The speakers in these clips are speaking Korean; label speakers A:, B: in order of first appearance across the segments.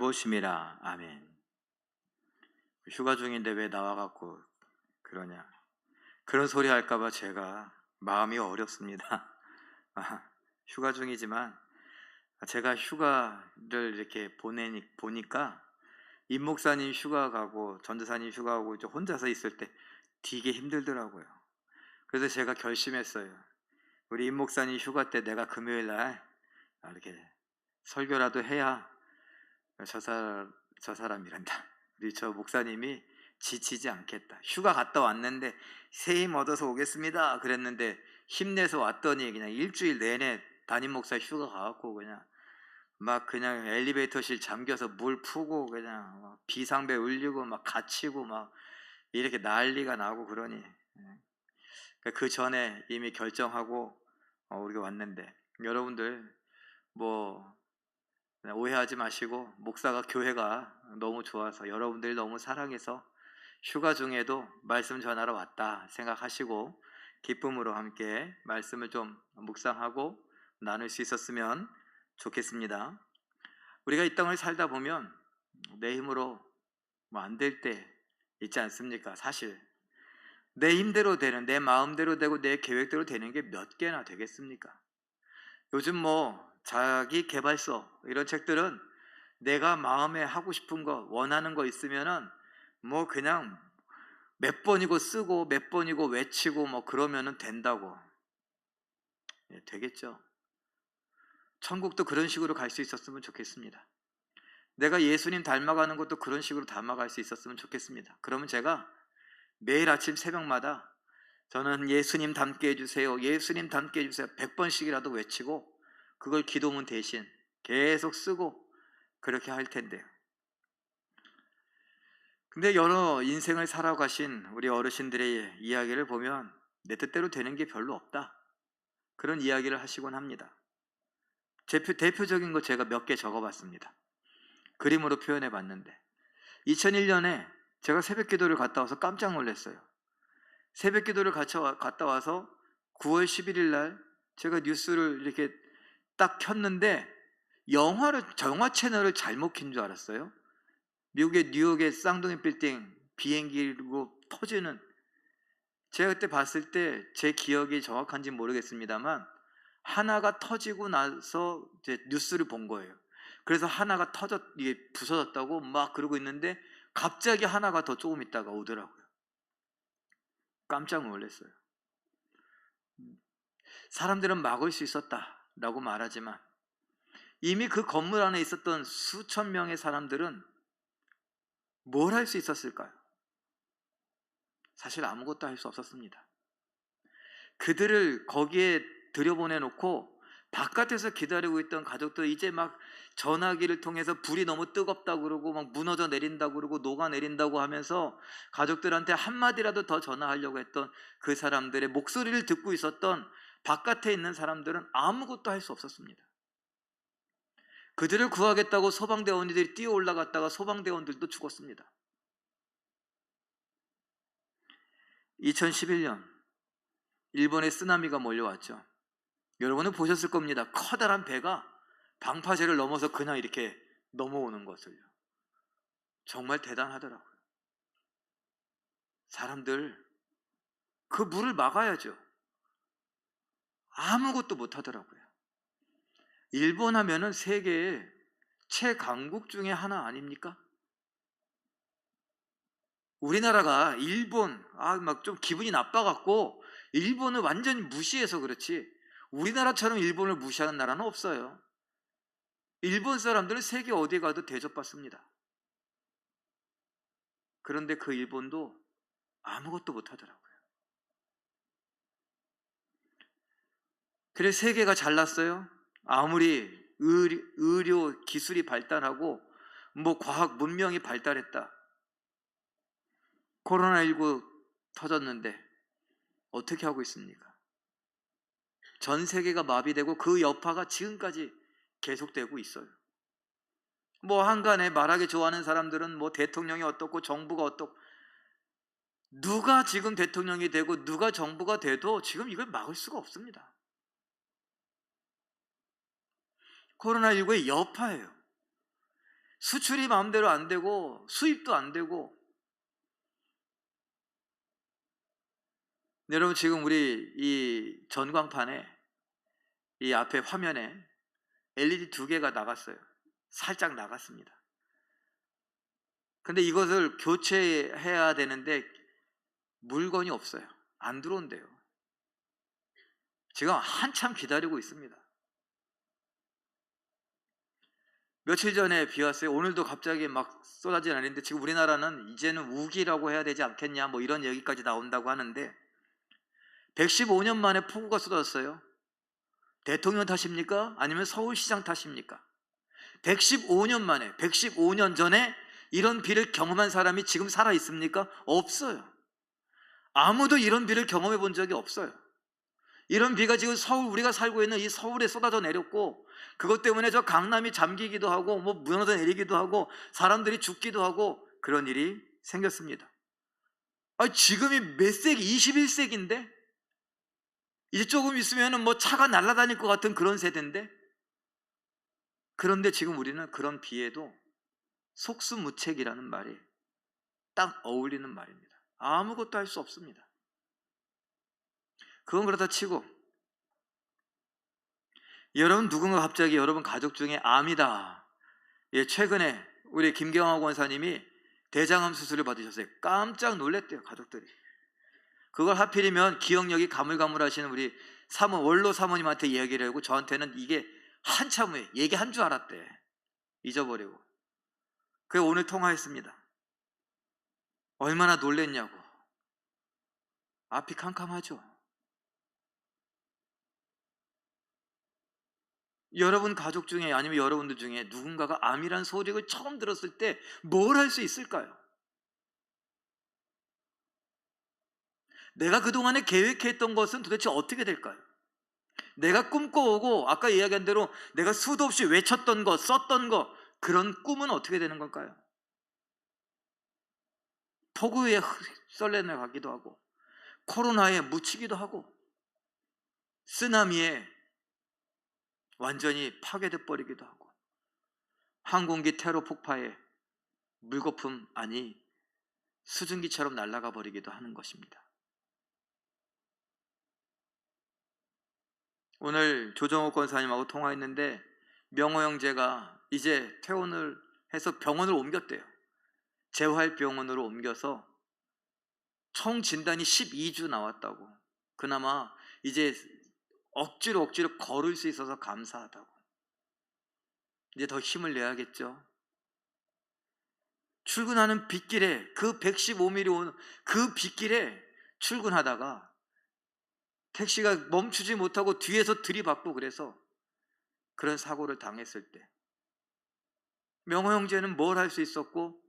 A: 돌보심이라. 아멘. 휴가 중인데 왜 나와갖고 그러냐, 그런 소리 할까봐 제가 마음이 어렵습니다. 휴가 중이지만 제가 휴가를 이렇게 보니까 임 목사님 휴가 가고 전도사님 휴가 가고 이제 혼자서 있을 때 되게 힘들더라고요. 그래서 제가 결심했어요. 우리 임 목사님 휴가 때 내가 금요일 날 이렇게 설교라도 해야 저 사람이란다, 우리 저 목사님이 지치지 않겠다. 휴가 갔다 왔는데 새 힘 얻어서 오겠습니다 그랬는데 힘내서 왔더니 그냥 일주일 내내 담임 목사 휴가 가갖고 그냥 엘리베이터실 잠겨서 물 푸고 그냥 막 비상벨 울리고 막 갇히고 막 이렇게 난리가 나고 그러니 그 전에 이미 결정하고 우리가 왔는데, 여러분들 뭐 오해하지 마시고, 목사가 교회가 너무 좋아서 여러분들 너무 사랑해서 휴가 중에도 말씀 전하러 왔다 생각하시고 기쁨으로 함께 말씀을 좀 묵상하고 나눌 수 있었으면 좋겠습니다. 우리가 이 땅을 살다 보면 내 힘으로 뭐 안 될 때 있지 않습니까? 사실 내 힘대로 되는, 내 마음대로 되고 내 계획대로 되는 게 몇 개나 되겠습니까? 요즘 뭐 자기 개발서 이런 책들은 내가 마음에 하고 싶은 거, 원하는 거 있으면은 뭐 그냥 몇 번이고 쓰고 몇 번이고 외치고 뭐 그러면은 된다고. 되겠죠? 천국도 그런 식으로 갈 수 있었으면 좋겠습니다. 내가 예수님 닮아가는 것도 그런 식으로 닮아갈 수 있었으면 좋겠습니다. 그러면 제가 매일 아침 새벽마다 저는 예수님 닮게 해주세요, 예수님 닮게 해주세요 100번씩이라도 외치고 그걸 기도문 대신 계속 쓰고 그렇게 할 텐데요. 근데 여러 인생을 살아가신 우리 어르신들의 이야기를 보면 내 뜻대로 되는 게 별로 없다, 그런 이야기를 하시곤 합니다. 대표적인 거 제가 몇 개 적어봤습니다. 그림으로 표현해 봤는데, 2001년에 제가 새벽 기도를 갔다 와서 깜짝 놀랐어요. 새벽 기도를 갔다 와서 9월 11일 날 제가 뉴스를 이렇게 딱 켰는데 영화 채널을 잘못 킨 줄 알았어요. 미국의 뉴욕의 쌍둥이 빌딩 비행기로 터지는, 제가 그때 봤을 때 제 기억이 정확한지 모르겠습니다만 하나가 터지고 나서 이제 뉴스를 본 거예요. 그래서 하나가 이게 부서졌다고 막 그러고 있는데 갑자기 하나가 더 조금 있다가 오더라고요. 깜짝 놀랐어요. 사람들은 막을 수 있었다라고 말하지만 이미 그 건물 안에 있었던 수천 명의 사람들은 뭘 할 수 있었을까요? 사실 아무것도 할 수 없었습니다. 그들을 거기에 들여보내놓고 바깥에서 기다리고 있던 가족들, 이제 막 전화기를 통해서 불이 너무 뜨겁다고 그러고 막 무너져 내린다고 그러고 녹아내린다고 하면서 가족들한테 한마디라도 더 전화하려고 했던 그 사람들의 목소리를 듣고 있었던 바깥에 있는 사람들은 아무것도 할 수 없었습니다. 그들을 구하겠다고 소방대원들이 뛰어 올라갔다가 소방대원들도 죽었습니다. 2011년 일본에 쓰나미가 몰려왔죠. 여러분은 보셨을 겁니다. 커다란 배가 방파제를 넘어서 그냥 이렇게 넘어오는 것을요. 정말 대단하더라고요. 사람들 그 물을 막아야죠. 아무것도 못하더라고요. 일본 하면은 세계의 최강국 중에 하나 아닙니까? 우리나라가 일본 막 좀 기분이 나빠갖고 일본을 완전히 무시해서 그렇지 우리나라처럼 일본을 무시하는 나라는 없어요. 일본 사람들은 세계 어디 가도 대접받습니다. 그런데 그 일본도 아무것도 못하더라고요. 그래서 세계가 잘났어요? 아무리 의료 기술이 발달하고 뭐 과학 문명이 발달했다, 코로나19 터졌는데 어떻게 하고 있습니까? 전 세계가 마비되고 그 여파가 지금까지 계속되고 있어요. 뭐 한간에 말하기 좋아하는 사람들은 뭐 대통령이 어떻고 정부가 어떻고, 누가 지금 대통령이 되고 누가 정부가 돼도 지금 이걸 막을 수가 없습니다. 코로나19의 여파예요. 수출이 마음대로 안 되고 수입도 안 되고. 여러분, 지금 우리 이 전광판에, 이 앞에 화면에 LED 2개가 나갔어요. 살짝 나갔습니다. 근데 이것을 교체해야 되는데 물건이 없어요. 안 들어온대요. 지금 한참 기다리고 있습니다. 며칠 전에 비 왔어요. 오늘도 갑자기 막 쏟아지는 않는데, 지금 우리나라는 이제는 우기라고 해야 되지 않겠냐, 뭐 이런 얘기까지 나온다고 하는데, 115년 만에 폭우가 쏟아졌어요. 대통령 탓입니까? 아니면 서울시장 탓입니까? 115년 만에, 115년 전에 이런 비를 경험한 사람이 지금 살아 있습니까? 없어요. 아무도 이런 비를 경험해 본 적이 없어요. 이런 비가 지금 우리가 살고 있는 이 서울에 쏟아져 내렸고, 그것 때문에 저 강남이 잠기기도 하고, 뭐 무너져 내리기도 하고, 사람들이 죽기도 하고, 그런 일이 생겼습니다. 지금이 몇 세기? 21세기인데? 이제 조금 있으면 뭐 차가 날아다닐 것 같은 그런 세대인데? 그런데 지금 우리는 그런 비에도 속수무책이라는 말이 딱 어울리는 말입니다. 아무것도 할 수 없습니다. 그건 그렇다 치고, 여러분, 누군가 갑자기 여러분 가족 중에 암이다. 최근에 우리 김경화 권사님이 대장암 수술을 받으셨어요. 깜짝 놀랐대요, 가족들이. 그걸 하필이면 기억력이 가물가물하시는 우리 원로 사모님한테 이야기를 하고, 저한테는 이게 한참 후에 얘기한 줄 알았대. 잊어버리고. 그래서 오늘 통화했습니다. 얼마나 놀랬냐고. 앞이 캄캄하죠. 여러분 가족 중에, 아니면 여러분들 중에 누군가가 암이란 소식을 처음 들었을 때 뭘 할 수 있을까요? 내가 그동안에 계획했던 것은 도대체 어떻게 될까요? 내가 꿈꿔오고, 아까 이야기한 대로 내가 수도 없이 외쳤던 것, 썼던 것, 그런 꿈은 어떻게 되는 걸까요? 폭우에 썰레내 가기도 하고, 코로나에 묻히기도 하고, 쓰나미에 완전히 파괴돼 버리기도 하고, 항공기 테러 폭파에 물거품, 아니 수증기처럼 날아가 버리기도 하는 것입니다. 오늘 조정호 권사님하고 통화했는데, 명호 형제가 이제 퇴원을 해서 병원을 옮겼대요. 재활병원으로 옮겨서 총 진단이 12주 나왔다고. 그나마 이제 억지로 걸을 수 있어서 감사하다고. 이제 더 힘을 내야겠죠. 출근하는 빗길에, 그 115mm 오는 그 빗길에 출근하다가 택시가 멈추지 못하고 뒤에서 들이받고, 그래서 그런 사고를 당했을 때 명호 형제는 뭘 할 수 있었고,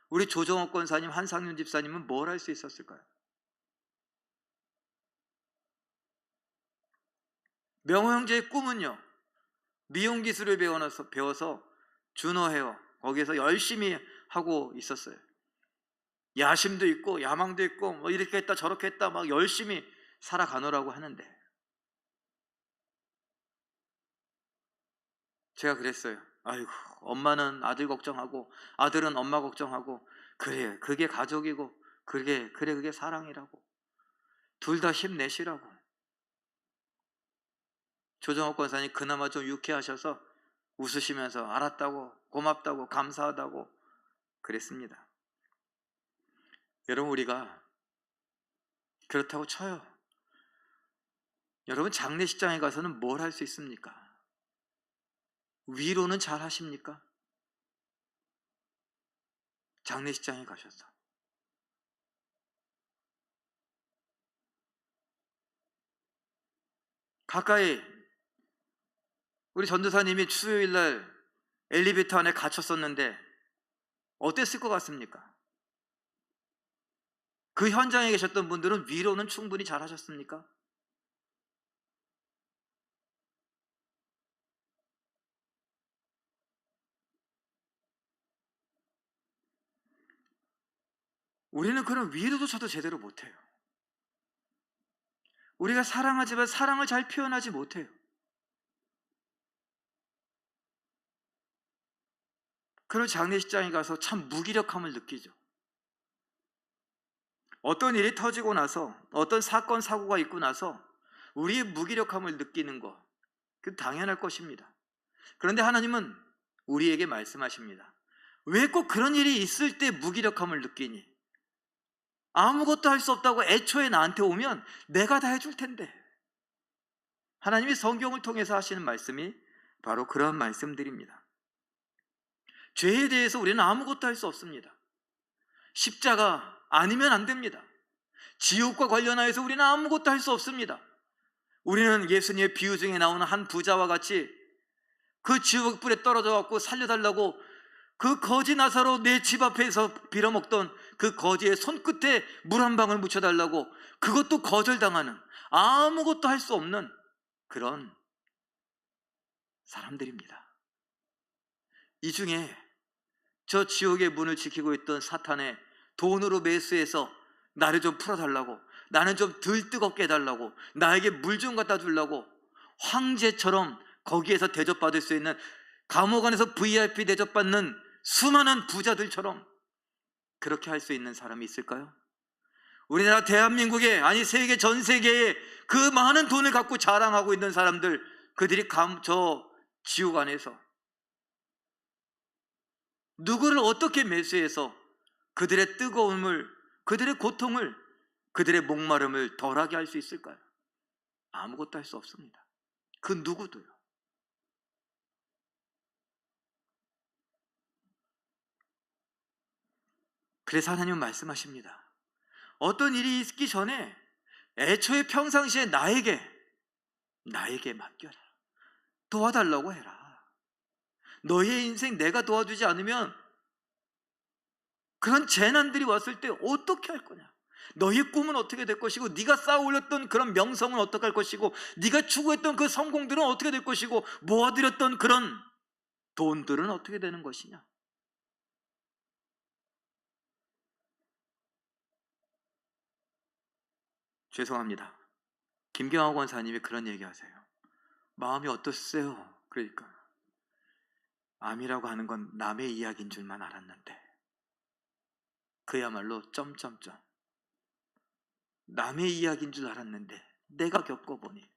A: 우리 조정호 권사님, 한상윤 집사님은 뭘 할 수 있었을까요? 명호 형제의 꿈은요, 미용 기술을 배워서 준호 헤어, 거기에서 열심히 하고 있었어요. 야심도 있고 야망도 있고, 뭐 이렇게 했다 저렇게 했다 막 열심히 살아가노라고 하는데, 제가 그랬어요. 아이고, 엄마는 아들 걱정하고 아들은 엄마 걱정하고, 그래, 그게 가족이고, 그게 사랑이라고. 둘 다 힘내시라고. 조정옥 권사님 그나마 좀 유쾌하셔서 웃으시면서 알았다고, 고맙다고, 감사하다고 그랬습니다. 여러분, 우리가 그렇다고 쳐요. 여러분, 장례식장에 가서는 뭘 할 수 있습니까? 위로는 잘 하십니까? 장례식장에 가셔서 가까이, 우리 전도사님이 수요일날 엘리베이터 안에 갇혔었는데 어땠을 것 같습니까? 그 현장에 계셨던 분들은 위로는 충분히 잘 하셨습니까? 우리는 그런 위로도 저도 제대로 못해요. 우리가 사랑하지만 사랑을 잘 표현하지 못해요. 그런 장례식장에 가서 참 무기력함을 느끼죠. 어떤 일이 터지고 나서, 어떤 사건 사고가 있고 나서 우리의 무기력함을 느끼는 것, 그 당연할 것입니다. 그런데 하나님은 우리에게 말씀하십니다. 왜 꼭 그런 일이 있을 때 무기력함을 느끼니? 아무것도 할 수 없다고 애초에 나한테 오면 내가 다 해줄 텐데. 하나님이 성경을 통해서 하시는 말씀이 바로 그런 말씀들입니다. 죄에 대해서 우리는 아무것도 할 수 없습니다. 십자가 아니면 안 됩니다. 지옥과 관련하여서 우리는 아무것도 할 수 없습니다. 우리는 예수님의 비유 중에 나오는 한 부자와 같이 그 지옥불에 떨어져 갖고 살려달라고 그 거지 나사로 내 집 앞에서 빌어먹던 그 거지의 손끝에 물 한 방울 묻혀달라고, 그것도 거절당하는, 아무것도 할 수 없는 그런 사람들입니다. 이 중에 저 지옥의 문을 지키고 있던 사탄의 돈으로 매수해서 나를 좀 풀어달라고, 나는 좀 덜 뜨겁게 해달라고, 나에게 물 좀 갖다 주려고 황제처럼 거기에서 대접받을 수 있는, 감옥 안에서 VIP 대접받는 수많은 부자들처럼 그렇게 할 수 있는 사람이 있을까요? 우리나라 대한민국에, 아니 세계 전 세계에 그 많은 돈을 갖고 자랑하고 있는 사람들, 그들이 저 지옥 안에서 누구를 어떻게 매수해서 그들의 뜨거움을, 그들의 고통을, 그들의 목마름을 덜하게 할 수 있을까요? 아무것도 할 수 없습니다. 그 누구도요. 그래서 하나님은 말씀하십니다. 어떤 일이 있기 전에 애초에 평상시에 나에게 맡겨라. 도와달라고 해라. 너의 인생 내가 도와주지 않으면 그런 재난들이 왔을 때 어떻게 할 거냐? 너의 꿈은 어떻게 될 것이고, 네가 쌓아 올렸던 그런 명성은 어떻게 할 것이고, 네가 추구했던 그 성공들은 어떻게 될 것이고, 모아들였던 그런 돈들은 어떻게 되는 것이냐? 죄송합니다. 김경학 원사님이 그런 얘기하세요. 마음이 어떠세요? 그러니까 암이라고 하는 건 남의 이야기인 줄만 알았는데, 그야말로 점점점 남의 이야기인 줄 알았는데 내가 겪어보니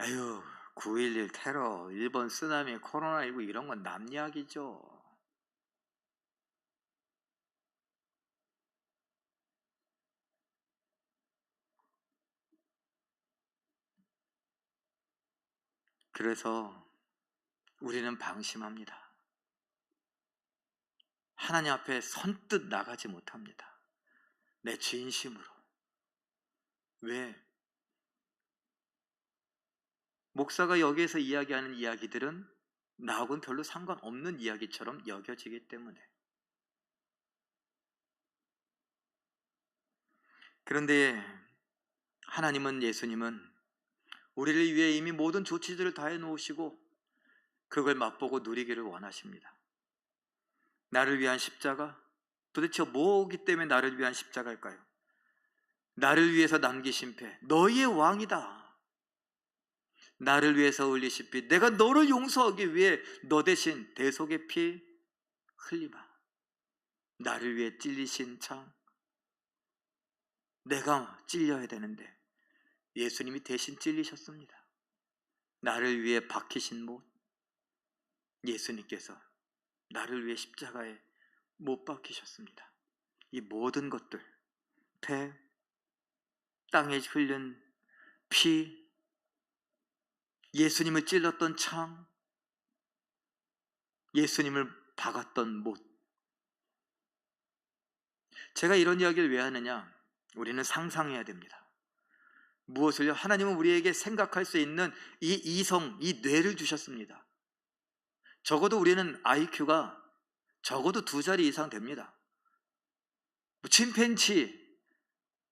A: 에휴, 9.11 테러, 일본 쓰나미, 코로나19 이런 건 남 이야기죠. 그래서 우리는 방심합니다. 하나님 앞에 선뜻 나가지 못합니다. 내 진심으로. 왜? 목사가 여기에서 이야기하는 이야기들은 나하고는 별로 상관없는 이야기처럼 여겨지기 때문에. 그런데 하나님은, 예수님은 우리를 위해 이미 모든 조치들을 다 해놓으시고 그걸 맛보고 누리기를 원하십니다. 나를 위한 십자가? 도대체 뭐기 때문에 나를 위한 십자가일까요? 나를 위해서 남기신 배, 너희의 왕이다. 나를 위해서 흘리신 피, 내가 너를 용서하기 위해 너 대신 대속의 피 흘리마. 나를 위해 찔리신 창, 내가 찔려야 되는데 예수님이 대신 찔리셨습니다. 나를 위해 박히신 못, 예수님께서 나를 위해 십자가에 못 박히셨습니다. 이 모든 것들, 배, 땅에 흘린 피, 예수님을 찔렀던 창, 예수님을 박았던 못. 제가 이런 이야기를 왜 하느냐? 우리는 상상해야 됩니다. 무엇을요? 하나님은 우리에게 생각할 수 있는 이 이성, 이 뇌를 주셨습니다. 적어도 우리는 IQ가 적어도 2자리 이상 됩니다. 침팬지,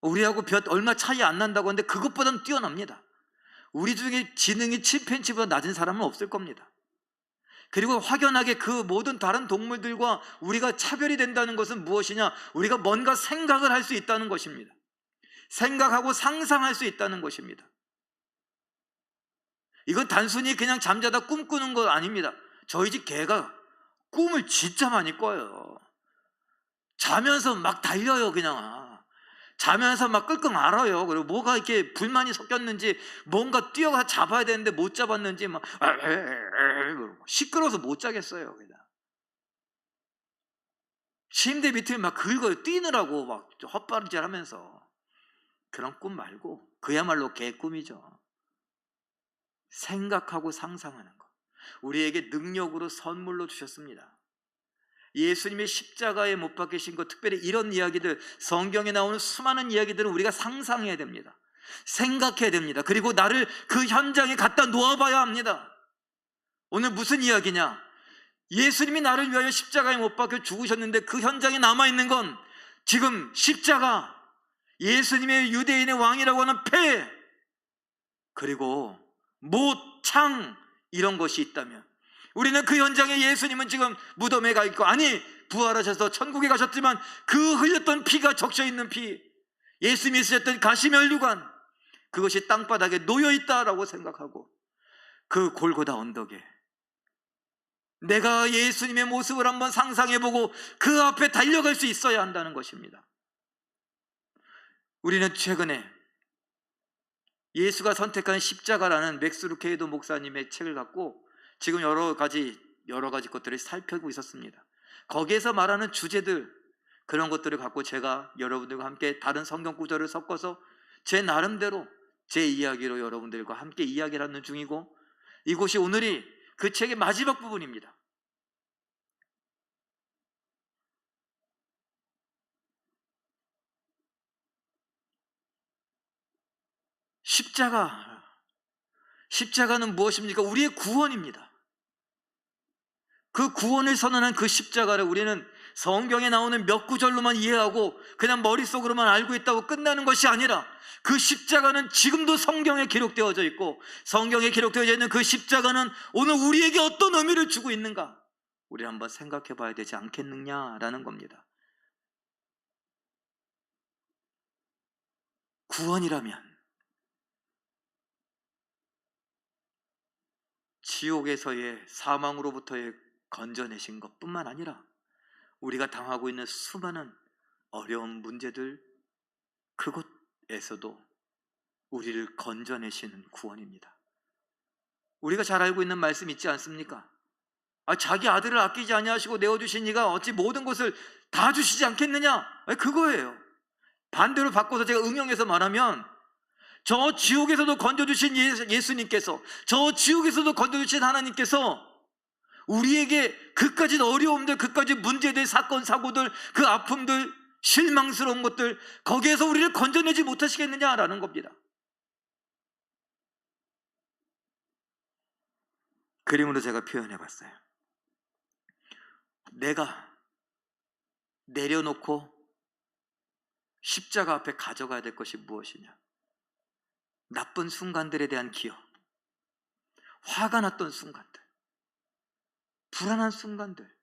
A: 우리하고 몇 얼마 차이 안 난다고 하는데 그것보다는 뛰어납니다. 우리 중에 지능이 침팬지보다 낮은 사람은 없을 겁니다. 그리고 확연하게 그 모든 다른 동물들과 우리가 차별이 된다는 것은 무엇이냐? 우리가 뭔가 생각을 할 수 있다는 것입니다. 생각하고 상상할 수 있다는 것입니다. 이건 단순히 그냥 잠자다 꿈꾸는 거 아닙니다. 저희 집 개가 꿈을 진짜 많이 꿔요. 자면서 막 달려요. 그냥 자면서 막 끙끙 앓아요. 그리고 뭐가 이렇게 불만이 섞였는지 뭔가 뛰어가 잡아야 되는데 못 잡았는지 막 시끄러워서 못 자겠어요. 그냥 침대 밑에 막 긁어요. 뛰느라고 막 헛발질 하면서. 그런 꿈 말고 그야말로 개꿈이죠. 생각하고 상상하는 것, 우리에게 능력으로 선물로 주셨습니다. 예수님의 십자가에 못 박히신 것, 특별히 이런 이야기들, 성경에 나오는 수많은 이야기들은 우리가 상상해야 됩니다. 생각해야 됩니다. 그리고 나를 그 현장에 갖다 놓아봐야 합니다. 오늘 무슨 이야기냐? 예수님이 나를 위하여 십자가에 못 박혀 죽으셨는데 그 현장에 남아있는 건 지금 십자가, 예수님의 유대인의 왕이라고 하는 폐, 그리고 못, 창, 이런 것이 있다면, 우리는 그 현장에 예수님은 지금 무덤에 가 있고, 아니 부활하셔서 천국에 가셨지만 그 흘렸던 피가 적셔있는 피, 예수님이 쓰셨던 가시면류관, 그것이 땅바닥에 놓여있다라고 생각하고 그 골고다 언덕에 내가 예수님의 모습을 한번 상상해보고 그 앞에 달려갈 수 있어야 한다는 것입니다. 우리는 최근에 예수가 선택한 십자가라는 맥스 루케이도 목사님의 책을 갖고 지금 여러 가지 것들을 살펴보고 있었습니다. 거기에서 말하는 주제들, 그런 것들을 갖고 제가 여러분들과 함께 다른 성경 구절을 섞어서 제 나름대로 제 이야기로 여러분들과 함께 이야기를 하는 중이고, 이곳이 오늘이 그 책의 마지막 부분입니다. 십자가는 무엇입니까? 우리의 구원입니다. 그 구원을 선언한 그 십자가를 우리는 성경에 나오는 몇 구절로만 이해하고 그냥 머릿속으로만 알고 있다고 끝나는 것이 아니라, 그 십자가는 지금도 성경에 기록되어져 있고, 성경에 기록되어져 있는 그 십자가는 오늘 우리에게 어떤 의미를 주고 있는가, 우리 한번 생각해 봐야 되지 않겠느냐라는 겁니다. 구원이라면 지옥에서의 사망으로부터의 건져내신 것뿐만 아니라 우리가 당하고 있는 수많은 어려운 문제들, 그것에서도 우리를 건져내시는 구원입니다. 우리가 잘 알고 있는 말씀 있지 않습니까? 자기 아들을 아끼지 아니하시고 내어주신 이가 어찌 모든 것을 다 주시지 않겠느냐? 그거예요. 반대로 바꿔서 제가 응용해서 말하면, 저 지옥에서도 건져주신 예수님께서, 저 지옥에서도 건져주신 하나님께서 우리에게 그까짓 어려움들, 그까짓 문제들, 사건, 사고들, 그 아픔들, 실망스러운 것들, 거기에서 우리를 건져내지 못하시겠느냐라는 겁니다. 그림으로 제가 표현해 봤어요. 내가 내려놓고 십자가 앞에 가져가야 될 것이 무엇이냐? 나쁜 순간들에 대한 기억, 화가 났던 순간들, 불안한 순간들,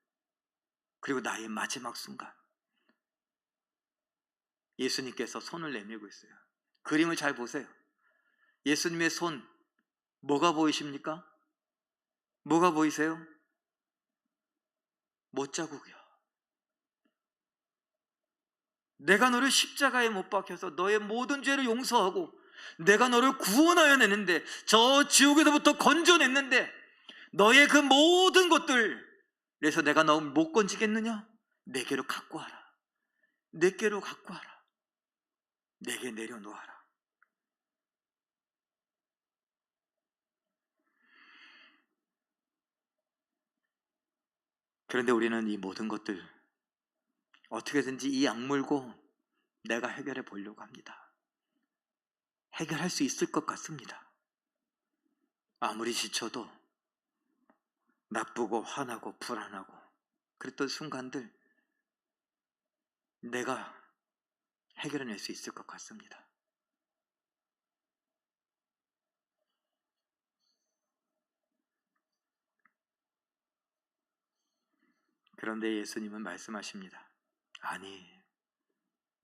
A: 그리고 나의 마지막 순간. 예수님께서 손을 내밀고 있어요. 그림을 잘 보세요. 예수님의 손, 뭐가 보이십니까? 뭐가 보이세요? 못자국이요. 내가 너를 십자가에 못 박혀서 너의 모든 죄를 용서하고 내가 너를 구원하여 내는데, 저 지옥에서부터 건져냈는데, 너의 그 모든 것들, 그래서 내가 너 못 건지겠느냐? 내게로 갖고 와라. 내게로 갖고 와라. 내게 내려놓아라. 그런데 우리는 이 모든 것들 어떻게든지 이 악물고 내가 해결해 보려고 합니다. 해결할 수 있을 것 같습니다. 아무리 지쳐도, 나쁘고 화나고 불안하고 그랬던 순간들 내가 해결해낼 수 있을 것 같습니다. 그런데 예수님은 말씀하십니다. 아니,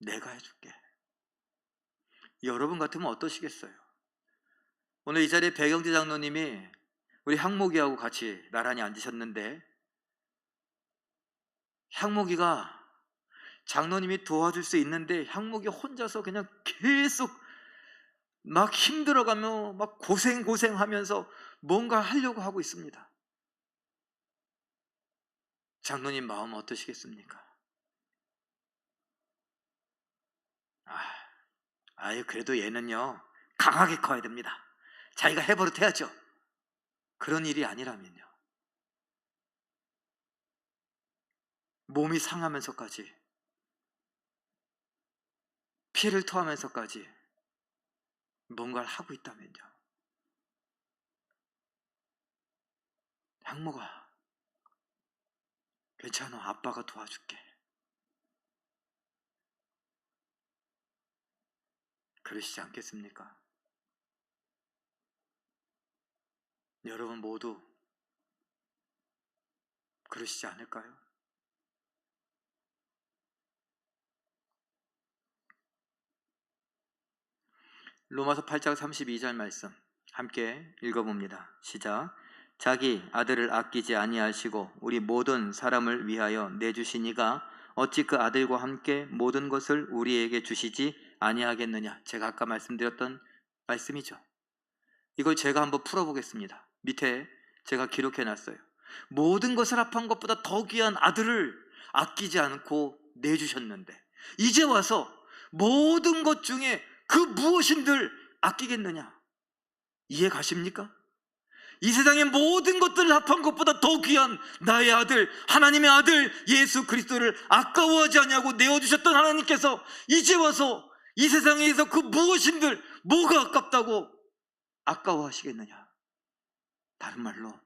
A: 내가 해줄게. 여러분 같으면 어떠시겠어요? 오늘 이 자리에 배경재 장로님이 우리 향목이하고 같이 나란히 앉으셨는데, 향목이가 장로님이 도와줄 수 있는데 향목이 혼자서 그냥 계속 막 힘들어가며 막 고생하면서 뭔가 하려고 하고 있습니다. 장로님 마음 어떠시겠습니까? 아유, 그래도 얘는요 강하게 커야 됩니다. 자기가 해버릇해야죠. 그런 일이 아니라면요, 몸이 상하면서까지, 피를 토하면서까지 뭔가를 하고 있다면요, 향목아 괜찮아, 아빠가 도와줄게. 그러시지 않겠습니까? 여러분 모두 그러시지 않을까요? 로마서 8장 32절 말씀 함께 읽어봅니다. 시작. 자기 아들을 아끼지 아니하시고 우리 모든 사람을 위하여 내주시니가 어찌 그 아들과 함께 모든 것을 우리에게 주시지 아니하겠느냐. 제가 아까 말씀드렸던 말씀이죠. 이걸 제가 한번 풀어보겠습니다. 밑에 제가 기록해놨어요. 모든 것을 합한 것보다 더 귀한 아들을 아끼지 않고 내주셨는데 이제 와서 모든 것 중에 그 무엇인들 아끼겠느냐? 이해 가십니까? 이 세상의 모든 것들을 합한 것보다 더 귀한 나의 아들, 하나님의 아들 예수 그리스도를 아까워하지 않냐고 내어주셨던 하나님께서 이제 와서 이 세상에서 그 무엇인들 뭐가 아깝다고 아까워하시겠느냐? 다른 말로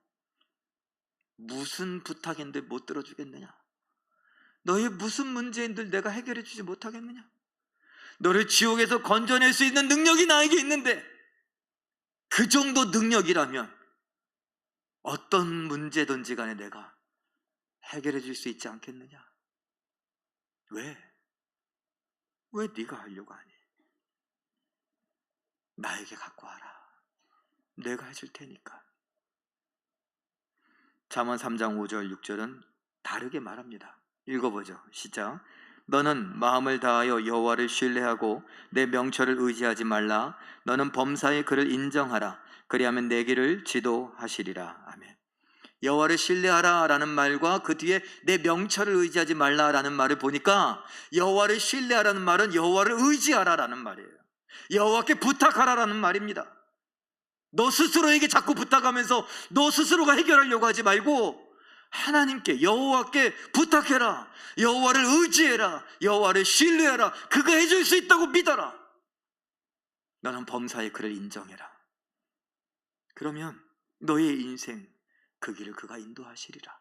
A: 무슨 부탁인데 못 들어주겠느냐? 너의 무슨 문제인들 내가 해결해 주지 못하겠느냐? 너를 지옥에서 건져낼 수 있는 능력이 나에게 있는데 그 정도 능력이라면 어떤 문제든지 간에 내가 해결해 줄 수 있지 않겠느냐? 왜 네가 하려고 하니? 나에게 갖고 와라. 내가 해줄 테니까. 잠언 3장 5절 6절은 다르게 말합니다. 읽어보죠. 시작. 너는 마음을 다하여 여호와를 신뢰하고 내 명철을 의지하지 말라. 너는 범사의 그를 인정하라. 그리하면 내 길을 지도하시리라. 아멘. 여호와를 신뢰하라 라는 말과 그 뒤에 내 명철을 의지하지 말라 라는 말을 보니까 여호와를 신뢰하라는 말은 여호와를 의지하라 라는 말이에요. 여호와께 부탁하라 라는 말입니다. 너 스스로에게 자꾸 부탁하면서 너 스스로가 해결하려고 하지 말고 하나님께, 여호와께 부탁해라. 여호와를 의지해라. 여호와를 신뢰해라. 그가 해줄 수 있다고 믿어라. 너는 범사의 그를 인정해라. 그러면 너의 인생 그 길을 그가 인도하시리라.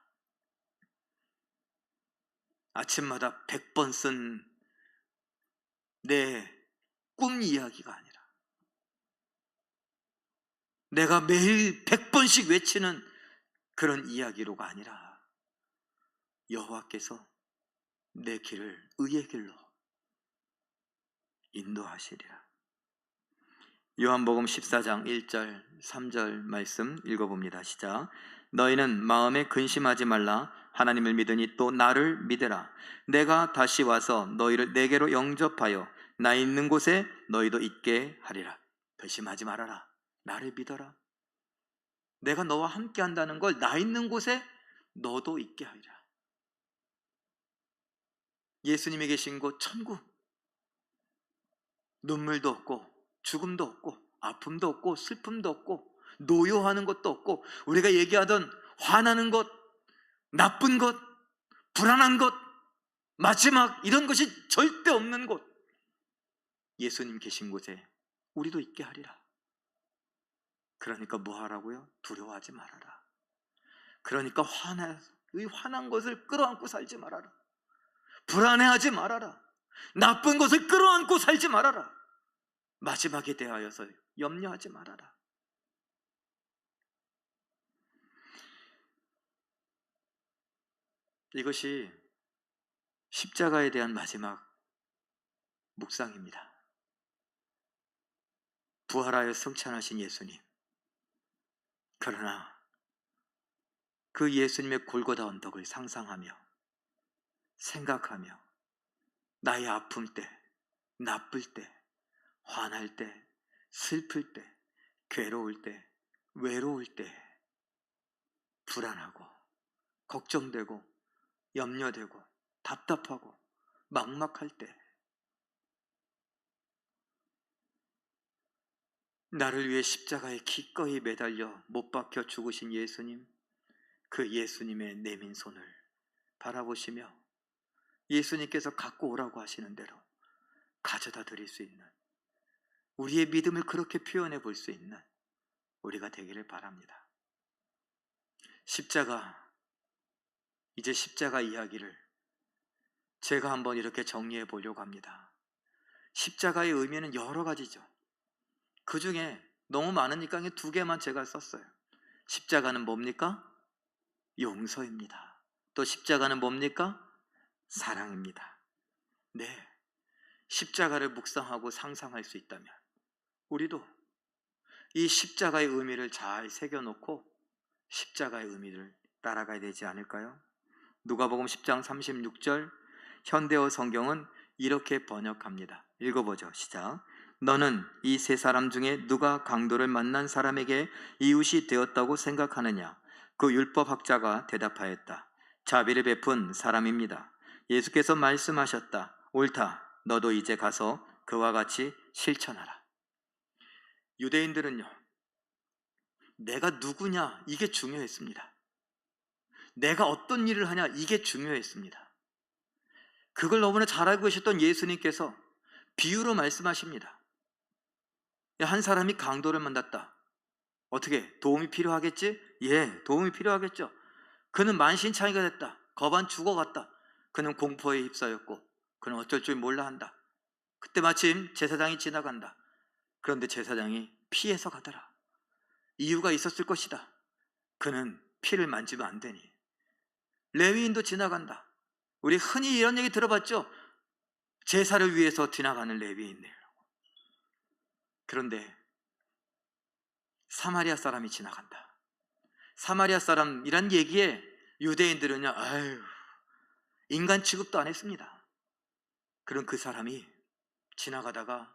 A: 아침마다 100번 쓴 내 꿈 이야기가 아니라 내가 매일 100번씩 외치는 그런 이야기로가 아니라 여호와께서 내 길을 의의 길로 인도하시리라. 요한복음 14장 1절 3절 말씀 읽어봅니다. 시작. 너희는 마음에 근심하지 말라. 하나님을 믿으니 또 나를 믿으라. 내가 다시 와서 너희를 내게로 영접하여 나 있는 곳에 너희도 있게 하리라. 근심하지 말아라. 나를 믿어라. 내가 너와 함께 한다는 걸 나 있는 곳에 너도 있게 하리라. 예수님이 계신 곳 천국, 눈물도 없고 죽음도 없고 아픔도 없고 슬픔도 없고 노여하는 것도 없고 우리가 얘기하던 화나는 것, 나쁜 것, 불안한 것, 마지막 이런 것이 절대 없는 곳, 예수님 계신 곳에 우리도 있게 하리라. 그러니까 뭐 하라고요? 두려워하지 말아라. 그러니까 화난 것을 끌어안고 살지 말아라. 불안해하지 말아라. 나쁜 것을 끌어안고 살지 말아라. 마지막에 대하여서 염려하지 말아라. 이것이 십자가에 대한 마지막 묵상입니다. 부활하여 승천하신 예수님. 그러나 그 예수님의 골고다 언덕을 상상하며 생각하며 나의 아픔 때, 나쁠 때, 화날 때, 슬플 때, 괴로울 때, 외로울 때, 불안하고 걱정되고 염려되고 답답하고 막막할 때 나를 위해 십자가에 기꺼이 매달려 못 박혀 죽으신 예수님, 그 예수님의 내민 손을 바라보시며 예수님께서 갖고 오라고 하시는 대로 가져다 드릴 수 있는, 우리의 믿음을 그렇게 표현해 볼 수 있는 우리가 되기를 바랍니다. 이제 십자가 이야기를 제가 한번 이렇게 정리해 보려고 합니다. 십자가의 의미는 여러 가지죠. 그 중에 너무 많으니까 두 개만 제가 썼어요. 십자가는 뭡니까? 용서입니다. 또 십자가는 뭡니까? 사랑입니다. 네, 십자가를 묵상하고 상상할 수 있다면 우리도 이 십자가의 의미를 잘 새겨놓고 십자가의 의미를 따라가야 되지 않을까요? 누가복음 10장 36절 현대어 성경은 이렇게 번역합니다. 읽어보죠. 시작. 너는 이 세 사람 중에 누가 강도를 만난 사람에게 이웃이 되었다고 생각하느냐? 그 율법학자가 대답하였다. 자비를 베푼 사람입니다. 예수께서 말씀하셨다. 옳다. 너도 이제 가서 그와 같이 실천하라. 유대인들은요, 내가 누구냐 이게 중요했습니다. 내가 어떤 일을 하냐 이게 중요했습니다. 그걸 너무나 잘 알고 계셨던 예수님께서 비유로 말씀하십니다. 한 사람이 강도를 만났다. 어떻게? 도움이 필요하겠지? 예, 도움이 필요하겠죠. 그는 만신창이가 됐다. 거반 죽어갔다. 그는 공포에 휩싸였고 그는 어쩔 줄 몰라 한다. 그때 마침 제사장이 지나간다. 그런데 제사장이 피해서 가더라. 이유가 있었을 것이다. 그는 피를 만지면 안 되니. 레위인도 지나간다. 우리 흔히 이런 얘기 들어봤죠? 제사를 위해서 지나가는 레위인들. 그런데 사마리아 사람이 지나간다. 사마리아 사람이란 얘기에 유대인들은요, 아유, 인간 취급도 안 했습니다. 그런 그 사람이 지나가다가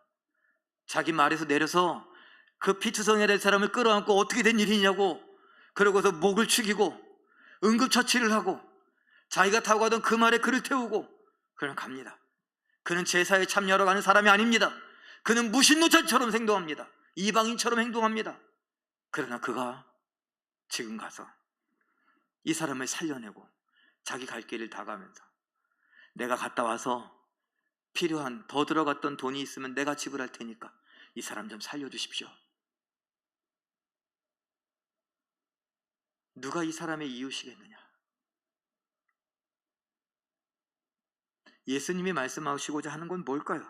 A: 자기 말에서 내려서 그 피투성이가 될 사람을 끌어안고 어떻게 된 일이냐고, 그러고서 목을 축이고 응급처치를 하고 자기가 타고 가던 그 말에 그를 태우고 그는 갑니다. 그는 제사에 참여하러 가는 사람이 아닙니다. 그는 무신노자처럼 행동합니다. 이방인처럼 행동합니다. 그러나 그가 지금 가서 이 사람을 살려내고 자기 갈 길을 다 가면서 내가 갔다 와서 필요한 더 들어갔던 돈이 있으면 내가 지불할 테니까 이 사람 좀 살려주십시오. 누가 이 사람의 이웃이겠느냐? 예수님이 말씀하시고자 하는 건 뭘까요?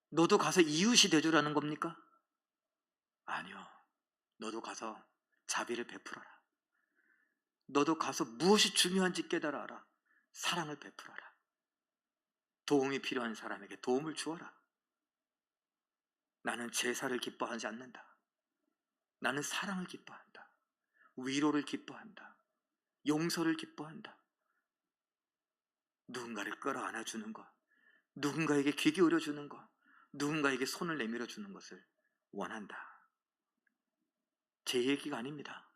A: 너도 가서 이웃이 되주라는 겁니까? 아니요. 너도 가서 자비를 베풀어라. 너도 가서 무엇이 중요한지 깨달아라. 사랑을 베풀어라. 도움이 필요한 사람에게 도움을 주어라. 나는 제사를 기뻐하지 않는다. 나는 사랑을 기뻐한다. 위로를 기뻐한다. 용서를 기뻐한다. 누군가를 끌어안아 주는 것, 누군가에게 귀 기울여 주는 것, 누군가에게 손을 내밀어 주는 것을 원한다. 제 얘기가 아닙니다.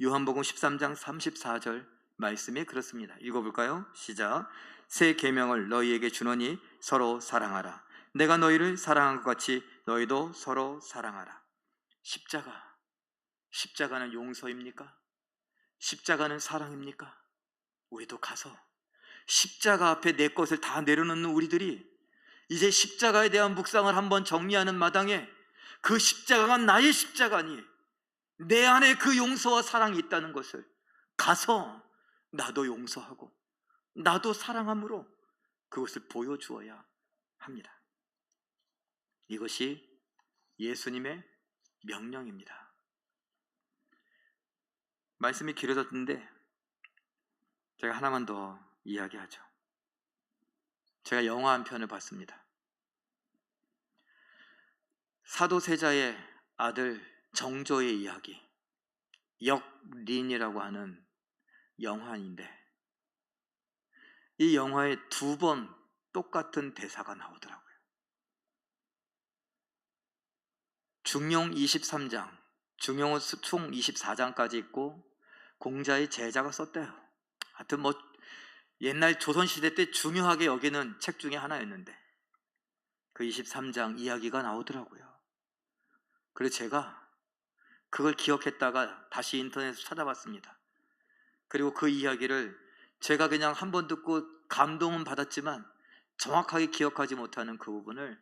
A: 요한복음 13장 34절 말씀에 그렇습니다. 읽어볼까요? 시작. 새 계명을 너희에게 주노니 서로 사랑하라. 내가 너희를 사랑한 것 같이 너희도 서로 사랑하라. 십자가는 용서입니까? 십자가는 사랑입니까? 우리도 가서 십자가 앞에 내 것을 다 내려놓는 우리들이 이제 십자가에 대한 묵상을 한번 정리하는 마당에 그 십자가가 나의 십자가니 내 안에 그 용서와 사랑이 있다는 것을 가서 나도 용서하고 나도 사랑함으로 그것을 보여주어야 합니다. 이것이 예수님의 명령입니다. 말씀이 길어졌는데 제가 하나만 더 이야기하죠. 제가 영화 한 편을 봤습니다. 사도세자의 아들 정조의 이야기, 역린이라고 하는 영화인데, 이 영화에 2번 똑같은 대사가 나오더라고요. 중용 23장, 중용은 총 24장까지 있고 공자의 제자가 썼대요. 하여튼 뭐 옛날 조선시대 때 중요하게 여기는 책 중에 하나였는데 그 23장 이야기가 나오더라고요. 그래서 제가 그걸 기억했다가 다시 인터넷에서 찾아봤습니다. 그리고 그 이야기를 제가 그냥 한번 듣고 감동은 받았지만 정확하게 기억하지 못하는 그 부분을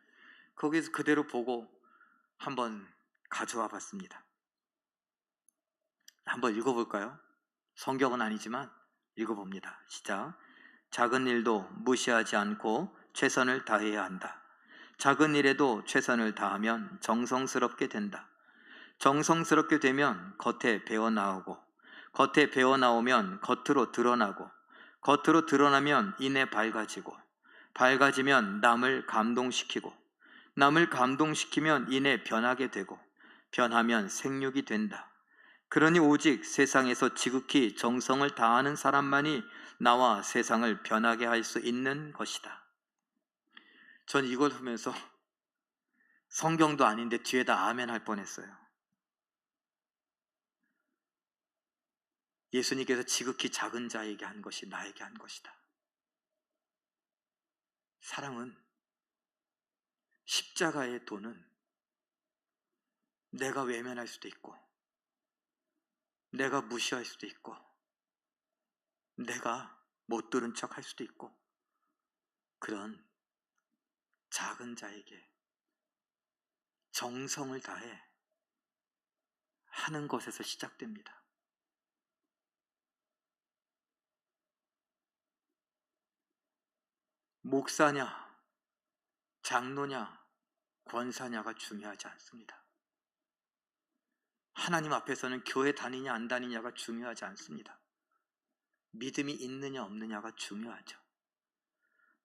A: 거기서 그대로 보고 한번 가져와 봤습니다. 한번 읽어볼까요? 성경은 아니지만 읽어봅니다. 시작. 작은 일도 무시하지 않고 최선을 다해야 한다. 작은 일에도 최선을 다하면 정성스럽게 된다. 정성스럽게 되면 겉에 배어나오고, 겉에 배어나오면 겉으로 드러나고, 겉으로 드러나면 이내 밝아지고, 밝아지면 남을 감동시키고, 남을 감동시키면 이내 변하게 되고, 변하면 생육이 된다. 그러니 오직 세상에서 지극히 정성을 다하는 사람만이 나와 세상을 변하게 할 수 있는 것이다. 전 이걸 보면서 성경도 아닌데 뒤에다 아멘 할 뻔했어요. 예수님께서 지극히 작은 자에게 한 것이 나에게 한 것이다. 사랑은, 십자가의 도는 내가 외면할 수도 있고, 내가 무시할 수도 있고, 내가 못 들은 척 할 수도 있고, 그런 작은 자에게 정성을 다해 하는 것에서 시작됩니다. 목사냐, 장로냐, 권사냐가 중요하지 않습니다. 하나님 앞에서는 교회 다니냐 안 다니냐가 중요하지 않습니다. 믿음이 있느냐 없느냐가 중요하죠.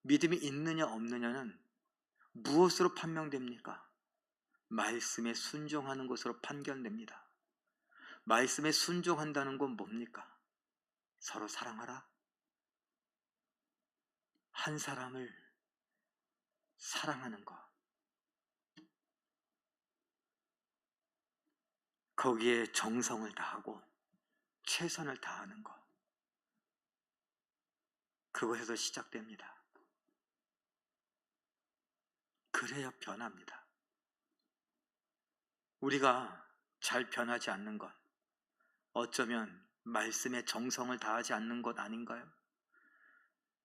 A: 믿음이 있느냐 없느냐는 무엇으로 판명됩니까? 말씀에 순종하는 것으로 판결됩니다. 말씀에 순종한다는 건 뭡니까? 서로 사랑하라. 한 사람을 사랑하는 것. 거기에 정성을 다하고 최선을 다하는 것. 그것에서 시작됩니다. 그래야 변합니다. 우리가 잘 변하지 않는 것, 어쩌면 말씀에 정성을 다하지 않는 것 아닌가요?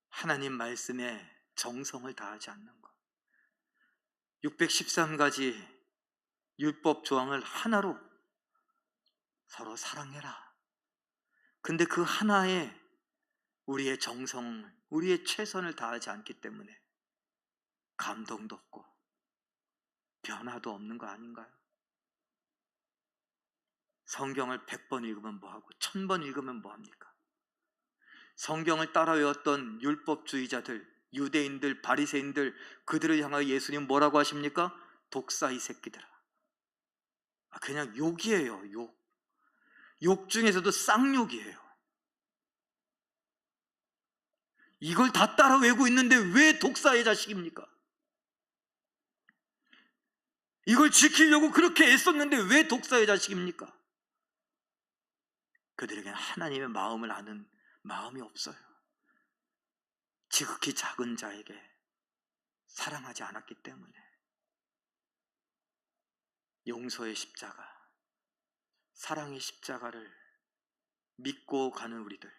A: 하나님 말씀에 정성을 다하지 않는 것. 613가지 율법 조항을 하나로 서로 사랑해라. 근데 그 하나에 우리의 정성, 우리의 최선을 다하지 않기 때문에 감동도 없고 변화도 없는 거 아닌가요? 성경을 100번 읽으면 뭐하고 1000번 읽으면 뭐합니까? 성경을 따라 외웠던 율법주의자들, 유대인들, 바리새인들, 그들을 향하여 예수님 뭐라고 하십니까? 독사 이 새끼들아. 그냥 욕이에요. 욕 중에서도 쌍욕이에요. 이걸 다 따라 외우고 있는데 왜 독사의 자식입니까? 이걸 지키려고 그렇게 애썼는데 왜 독사의 자식입니까? 그들에게는 하나님의 마음을 아는 마음이 없어요. 지극히 작은 자에게 사랑하지 않았기 때문에. 용서의 십자가, 사랑의 십자가를 믿고 가는 우리들,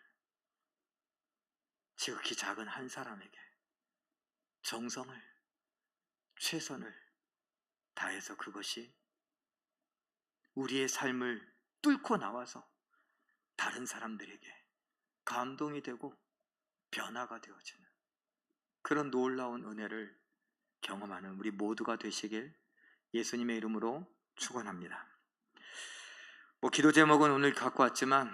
A: 지극히 작은 한 사람에게 정성을, 최선을 다해서 그것이 우리의 삶을 뚫고 나와서 다른 사람들에게 감동이 되고 변화가 되어지는 그런 놀라운 은혜를 경험하는 우리 모두가 되시길 예수님의 이름으로 축원합니다. 기도 제목은 오늘 갖고 왔지만